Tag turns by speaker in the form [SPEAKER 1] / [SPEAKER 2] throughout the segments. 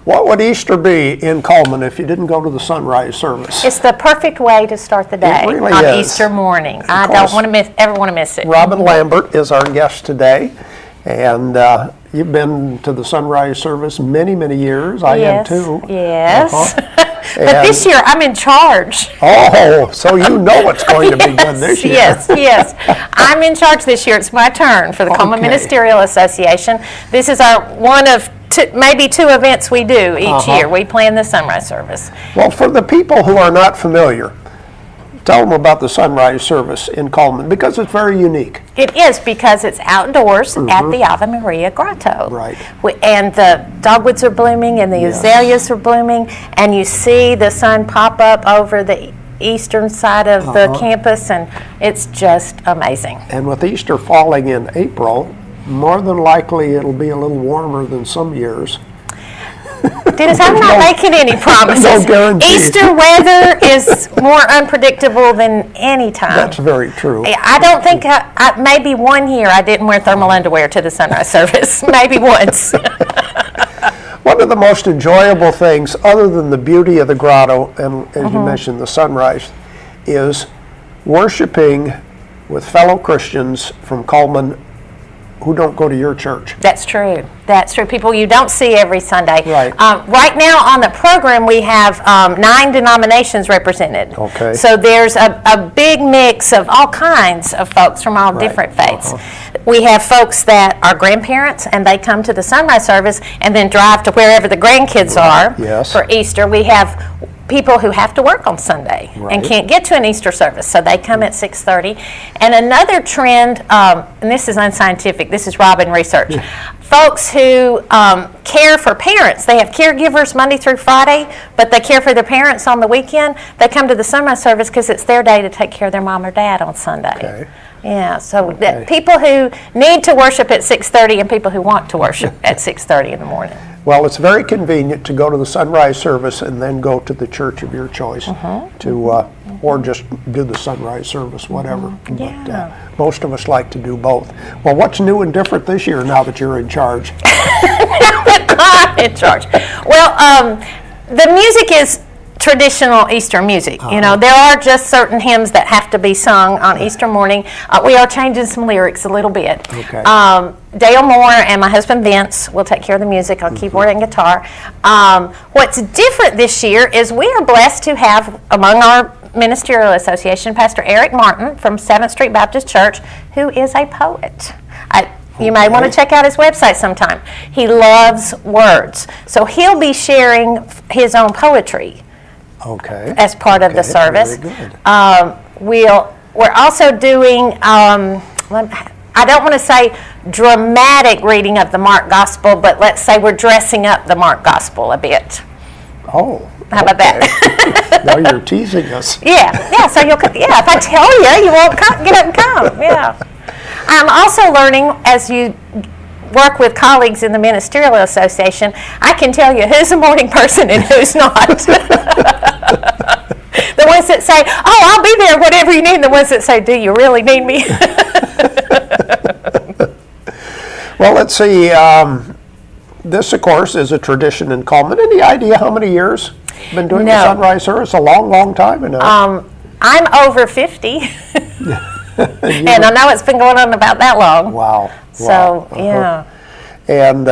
[SPEAKER 1] What would Easter be in Coleman if you didn't go to the sunrise service?
[SPEAKER 2] It's the perfect way to start the day
[SPEAKER 1] really
[SPEAKER 2] on
[SPEAKER 1] is.
[SPEAKER 2] Easter morning. I don't want to ever want to miss it.
[SPEAKER 1] Robin Lambert is our guest today, and you've been to the sunrise service many, many years. I have too.
[SPEAKER 2] Yes. But this year I'm in charge.
[SPEAKER 1] Oh, so you know it's going to be good this year.
[SPEAKER 2] Yes. I'm in charge this year. It's my turn for the Coleman Ministerial Association. This is our one of maybe two events we do each year. We plan the sunrise service.
[SPEAKER 1] Well, for the people who are not familiar, tell them about the sunrise service in Coleman, because it's very unique.
[SPEAKER 2] It is, because it's outdoors at the Ave Maria Grotto.
[SPEAKER 1] Right.
[SPEAKER 2] And the dogwoods are blooming and the azaleas are blooming, and you see the sun pop up over the eastern side of the campus, and it's just amazing.
[SPEAKER 1] And with Easter falling in April, more than likely it'll be a little warmer than some years.
[SPEAKER 2] Dennis, I'm not making any promises.
[SPEAKER 1] No guarantees.
[SPEAKER 2] Easter weather is more unpredictable than any time.
[SPEAKER 1] That's very true.
[SPEAKER 2] I don't think, maybe one year I didn't wear thermal underwear to the sunrise service. Maybe once.
[SPEAKER 1] One of the most enjoyable things, other than the beauty of the grotto, and as you mentioned, the sunrise, is worshiping with fellow Christians from Coleman who don't go to your church.
[SPEAKER 2] That's true. That's true. People you don't see every Sunday.
[SPEAKER 1] Right.
[SPEAKER 2] Right now on the program we have 9 denominations represented.
[SPEAKER 1] Okay.
[SPEAKER 2] So there's a big mix of all kinds of folks from all different faiths. We have folks that are grandparents and they come to the sunrise service and then drive to wherever the grandkids are for Easter. We have people who have to work on Sunday and can't get to an Easter service, so they come at 6:30. And another trend, and this is unscientific, this is Robin research, folks who care for parents. They have caregivers Monday through Friday, but they care for their parents on the weekend. They come to the sunrise service because it's their day to take care of their mom or dad on Sunday.
[SPEAKER 1] Okay.
[SPEAKER 2] Yeah, so people who need to worship at 6:30 and people who want to worship at 6:30 in the morning.
[SPEAKER 1] Well, it's very convenient to go to the sunrise service and then go to the church of your choice to, or just do the sunrise service, whatever. But most of us like to do both. Well, what's new and different this year now that you're in charge?
[SPEAKER 2] Now that I'm in charge. Well, the music is traditional Easter music. You know, there are just certain hymns that have to be sung on Easter morning. We are changing some lyrics a little bit.
[SPEAKER 1] Okay.
[SPEAKER 2] Dale Moore and my husband Vince will take care of the music on keyboard and guitar. What's different this year is we are blessed to have among our ministerial association Pastor Eric Martin from 7th Street Baptist Church, who is a poet. You may want to check out his website sometime. He loves words. So he'll be sharing his own poetry as part of the service.
[SPEAKER 1] Very good.
[SPEAKER 2] We're also doing, I don't want to say dramatic reading of the Mark Gospel, but let's say we're dressing up the Mark Gospel a bit.
[SPEAKER 1] Oh.
[SPEAKER 2] How about that?
[SPEAKER 1] Now you're teasing us.
[SPEAKER 2] Yeah. So you'll, if I tell you, you won't get up and come. Yeah. I'm also learning as you work with colleagues in the Ministerial Association, I can tell you who's a morning person and who's not. The ones that say, oh, I'll be there, whatever you need, and the ones that say, do you really need me?
[SPEAKER 1] Well, let's see. This, of course, is a tradition in Coleman. Any idea how many years you've been doing the sunrise service? A long, long time, I know.
[SPEAKER 2] I'm over 50. And I know it's been going on about that long.
[SPEAKER 1] Wow.
[SPEAKER 2] So, yeah.
[SPEAKER 1] And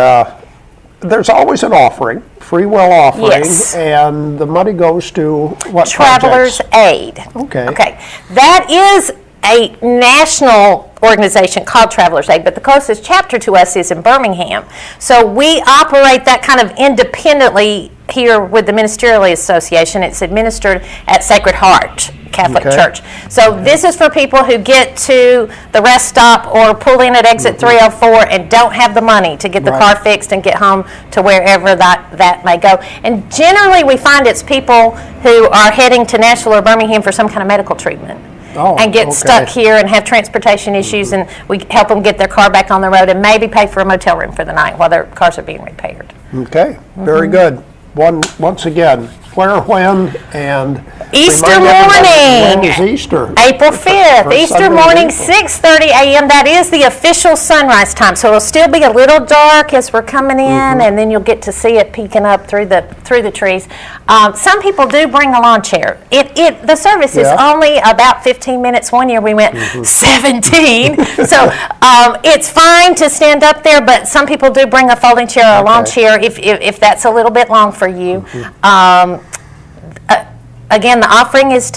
[SPEAKER 1] there's always an offering, free will offering, and the money goes to what
[SPEAKER 2] Travelers Aid. Okay. That is a national organization called Travelers Aid, but the closest chapter to us is in Birmingham. So we operate that kind of independently here with the Ministerial Association. It's administered at Sacred Heart Catholic Church. So this is for people who get to the rest stop or pull in at exit 304 and don't have the money to get the car fixed and get home to wherever that may go. And generally we find it's people who are heading to Nashville or Birmingham for some kind of medical treatment. And get stuck here and have transportation issues, and we help them get their car back on the road and maybe pay for a motel room for the night while their cars are being repaired.
[SPEAKER 1] Okay, very good. Once again, where, when, and
[SPEAKER 2] Easter
[SPEAKER 1] remind everybody,
[SPEAKER 2] morning.
[SPEAKER 1] when is Easter?
[SPEAKER 2] April 5th,
[SPEAKER 1] First
[SPEAKER 2] Easter
[SPEAKER 1] Sunday in
[SPEAKER 2] morning,
[SPEAKER 1] April.
[SPEAKER 2] 6:30 a.m. That is the official sunrise time. So it'll still be a little dark as we're coming in, and then you'll get to see it peeking up through the trees. Some people do bring a lawn chair. The service is only about 15 minutes. One year we went 17. So it's fine to stand up there, but some people do bring a folding chair or a lawn chair if that's a little bit long for you. Again, the offering is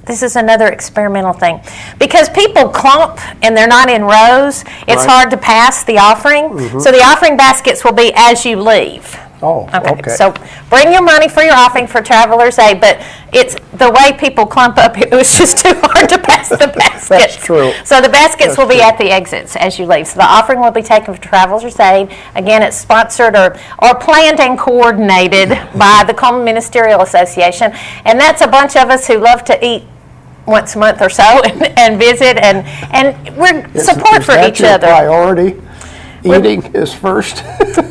[SPEAKER 2] this is another experimental thing. Because people clump and they're not in rows, it's hard to pass the offering. So the offering baskets will be as you leave.
[SPEAKER 1] Oh, okay.
[SPEAKER 2] So bring your money for your offering for Travelers Aid, but it's the way people clump up, it was just too hard to pass the baskets.
[SPEAKER 1] That's true.
[SPEAKER 2] So the baskets will be
[SPEAKER 1] true.
[SPEAKER 2] at the exits as you leave. So the offering will be taken for Travelers Aid. Again, it's sponsored or planned and coordinated by the Coleman Ministerial Association. And that's a bunch of us who love to eat once a month or so and visit, and we're support for each other.
[SPEAKER 1] Priority? Eating is first?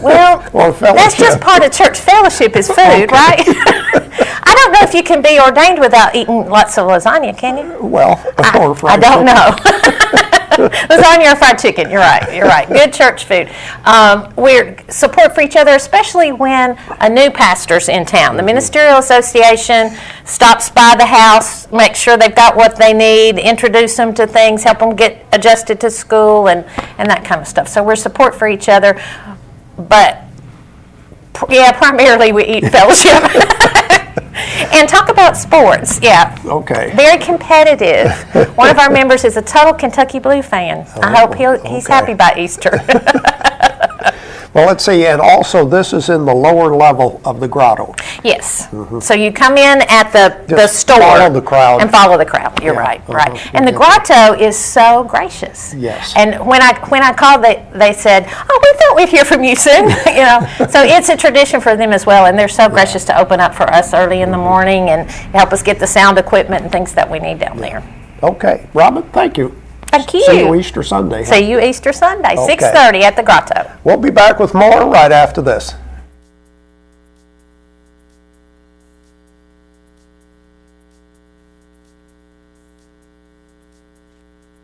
[SPEAKER 2] Well,
[SPEAKER 1] or fellowship?
[SPEAKER 2] That's just part of church fellowship is food, right? I don't know if you can be ordained without eating lots of lasagna, can you?
[SPEAKER 1] Well, or fried
[SPEAKER 2] I don't
[SPEAKER 1] chicken.
[SPEAKER 2] know. Lasagna or fried chicken, you're right. Good church food. We're support for each other, especially when a new pastor's in town. The Ministerial Association stops by the house, make sure they've got what they need, introduce them to things, help them get adjusted to school and that kind of stuff. So we're support for each other, but primarily we eat fellowship. And talk about sports,
[SPEAKER 1] Okay.
[SPEAKER 2] Very competitive. One of our members is a total Kentucky Blue fan. I hope he's happy by Easter.
[SPEAKER 1] Well, let's see, and also this is in the lower level of the grotto.
[SPEAKER 2] Yes. So you come in at the store.
[SPEAKER 1] Follow the crowd.
[SPEAKER 2] And follow the crowd. You're right. And the grotto is so gracious.
[SPEAKER 1] Yes.
[SPEAKER 2] And when I called, they said, "Oh, we thought we'd hear from you soon." So it's a tradition for them as well, and they're so gracious to open up for us early in the morning and help us get the sound equipment and things that we need down there.
[SPEAKER 1] Okay, Robin, thank you.
[SPEAKER 2] Thank you.
[SPEAKER 1] See you Easter Sunday.
[SPEAKER 2] See you Easter Sunday,
[SPEAKER 1] Okay.
[SPEAKER 2] 6:30 at the grotto.
[SPEAKER 1] We'll be back with more right after this.